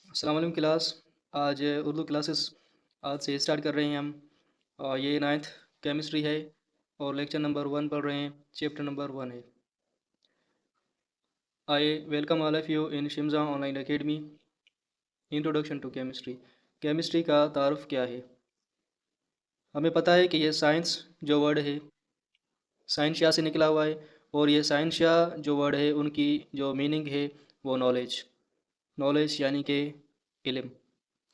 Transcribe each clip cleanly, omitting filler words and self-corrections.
अस्सलाम वालेकुम क्लास। आज उर्दू क्लासेस आज से स्टार्ट कर रहे हैं हम। ये नाइन्थ केमिस्ट्री है और लेक्चर नंबर 1 पढ़ रहे हैं। चैप्टर नंबर 1 है। I welcome all of you in Shimza online academy. Introduction to chemistry. Chemistry का तारुफ क्या है? हमें पता है कि ये साइंस जो वर्ड है साइंसिया से निकला हुआ है, और ये साइंसिया जो वर्ड है उनकी जो मीनिंग है वो नॉलेज। नॉलेज यानी कि इल्म।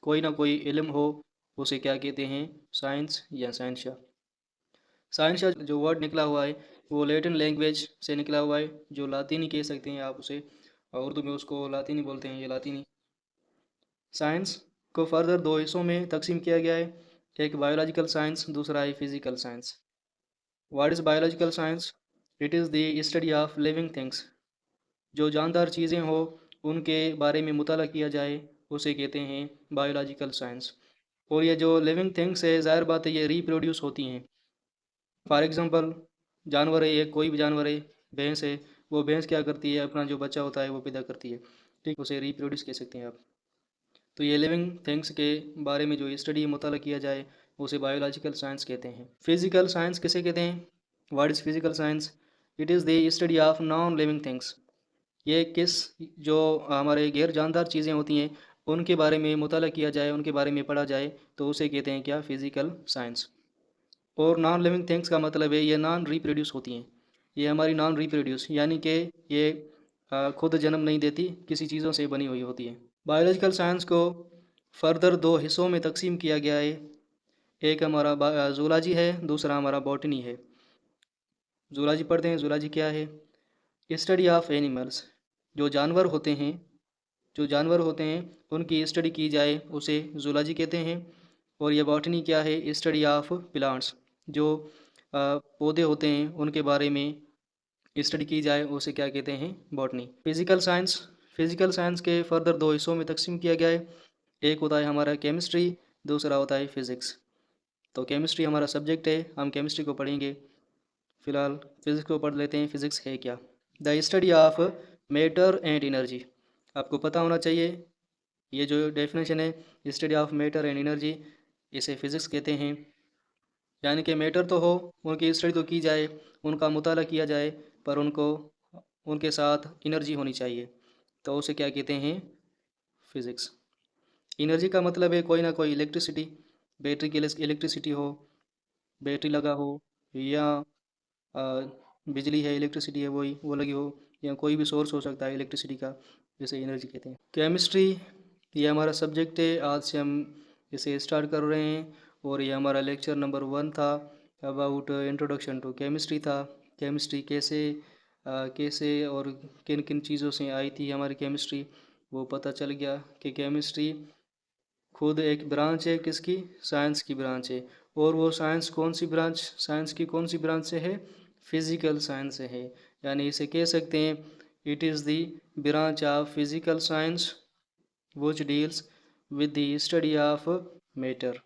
कोई ना कोई इल्म हो उसे क्या कहते हैं? साइंस या साइंसिया। साइंसिया जो वर्ड निकला हुआ है वो लैटिन लैंग्वेज से निकला हुआ है, जो लातीनी कह सकते हैं आप उसे, और उर्दू में उसको लातीनी बोलते हैं। ये लातीनी साइंस को फर्दर दो हिस्सों में तकसीम किया गया है। एक बायोलॉजिकल साइंस, दूसरा है physical science. What is biological science? It is the study of living things. जो जानदार चीज़ें हो उनके बारे में मुताला किया जाए उसे कहते हैं बायोलॉजिकल साइंस। और ये जो लिविंग थिंग्स है, ज़ाहिर बात है ये रिप्रोड्यूस होती हैं। फॉर एग्ज़ाम्पल जानवर है, एक कोई भी जानवर है, भैंस है, वो भैंस क्या करती है? अपना जो बच्चा होता है वो पैदा करती है। ठीक, उसे रिप्रोड्यूस कह सकते हैं आप। तो ये लिविंग थिंग्स के बारे में जो स्टडी मुताला किया जाए उसे बायोलॉजिकल साइंस कहते हैं। फिजिकल साइंस किसे कहते हैं? What is physical science? It is the study of non living things. ये किस जो हमारे गैर जानदार चीज़ें होती हैं उनके बारे में मुताला किया जाए, उनके बारे में पढ़ा जाए, तो उसे कहते हैं क्या? Physical science. और नॉन लिविंग थिंग्स का मतलब है ये नॉन रिप्रोड्यूस होती हैं। ये हमारी नॉन रिप्रोड्यूस यानी कि ये खुद जन्म नहीं देती, किसी चीज़ों से बनी हुई होती है। बायोलॉजिकल साइंस को फर्दर दो हिस्सों में तकसीम किया गया है। एक हमारा जूलॉजी है, दूसरा हमारा बॉटनी है। जूलॉजी पढ़ते हैं। जूलॉजी क्या है? Study of animals. जो जानवर होते हैं जो जानवर होते हैं उनकी स्टडी की जाए उसे जूलॉजी कहते हैं। और ये बॉटनी क्या है? Study of plants. जो पौधे होते हैं उनके बारे में स्टडी की जाए उसे क्या कहते हैं? बॉटनी। फिजिकल साइंस के फर्दर दो हिस्सों में तकसीम किया गया है। एक होता है हमारा केमिस्ट्री, दूसरा होता है फिज़िक्स। तो केमिस्ट्री हमारा सब्जेक्ट है, हम केमिस्ट्री को पढ़ेंगे। फिलहाल फिज़िक्स को पढ़ लेते हैं। फिज़िक्स है क्या? The study of matter and energy. आपको पता होना चाहिए ये जो डेफिनेशन है, study of matter and energy, इसे फिज़िक्स कहते हैं। यानी कि मैटर तो हो, उनकी स्टडी तो की जाए, उनका मुताला किया जाए, पर उनके साथ एनर्जी होनी चाहिए, तो उसे क्या कहते हैं? फिज़िक्स। एनर्जी का मतलब है कोई ना कोई इलेक्ट्रिसिटी। बैटरी की इलेक्ट्रिसिटी हो, बैटरी लगा हो, या अ, बिजली है, इलेक्ट्रिसिटी है, वो लगी हो, या कोई भी सोर्स हो सकता है इलेक्ट्रिसिटी का, जिसे एनर्जी कहते हैं। केमिस्ट्री ये हमारा सब्जेक्ट है। आज से हम इसे स्टार्ट कर रहे हैं, और ये हमारा लेक्चर नंबर 1 था। अबाउट इंट्रोडक्शन टू केमिस्ट्री था। केमिस्ट्री कैसे और किन किन चीज़ों से आई थी हमारी केमिस्ट्री, वो पता चल गया कि केमिस्ट्री खुद एक ब्रांच है। किसकी? साइंस की ब्रांच है। और वो साइंस कौन सी ब्रांच? साइंस की कौन सी ब्रांच से है? फिज़िकल साइंस से है। यानी इसे कह सकते हैं it is the branch of physical science which deals with the study of matter.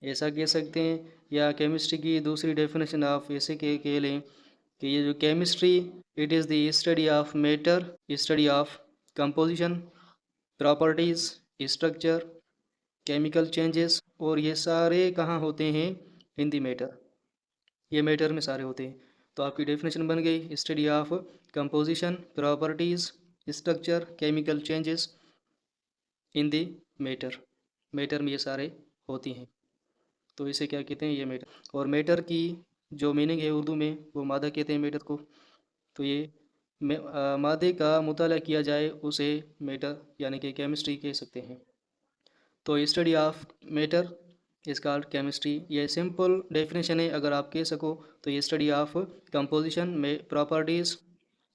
ऐसा कह सकते हैं। या केमिस्ट्री की दूसरी डेफिनेशन आप ऐसे कह लें कि ये जो chemistry, it is the study of matter, study of composition, properties, structure, chemical changes, और ये सारे कहाँ होते हैं? इन दी मैटर। ये मैटर में सारे होते हैं। तो आपकी डेफिनेशन बन गई study of composition, properties, structure, chemical changes in the matter. Matter में ये सारे होती हैं, तो इसे क्या कहते हैं? ये मैटर। और मैटर की जो मीनिंग है उर्दू में, वो मादा कहते हैं मैटर को। तो ये मादे का मुताला किया जाए उसे मैटर यानी कि केमिस्ट्री कह सकते हैं। तो study of matter is called chemistry. ये सिंपल डेफिनेशन है, अगर आप कह सको तो ये स्टडी ऑफ कंपोजिशन में प्रॉपर्टीज़,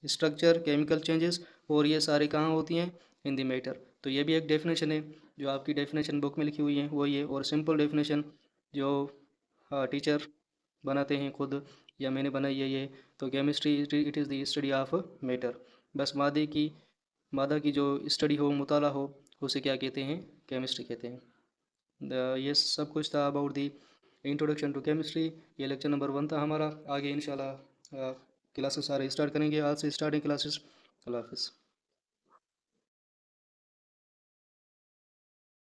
स्ट्रक्चर, केमिकल चेंजेस, और ये सारे कहाँ होती हैं? इन दी मैटर। तो ये भी एक डेफिनेशन है जो आपकी डेफिनेशन बुक में लिखी हुई है, वो ये। और सिंपल डेफिनेशन जो टीचर बनाते हैं खुद, या मैंने बनाई है ये। तो chemistry it is the study of matter. बस मादा की जो स्टडी हो, मुताला हो, उसे क्या कहते हैं? केमिस्ट्री कहते हैं। ये सब कुछ था about the introduction to chemistry. ये लेक्चर नंबर 1 था हमारा। आगे इंशाल्लाह क्लासेस सारे स्टार्ट करेंगे। आज से स्टार्टिंग क्लासेस। अल्लाह हाफिज़।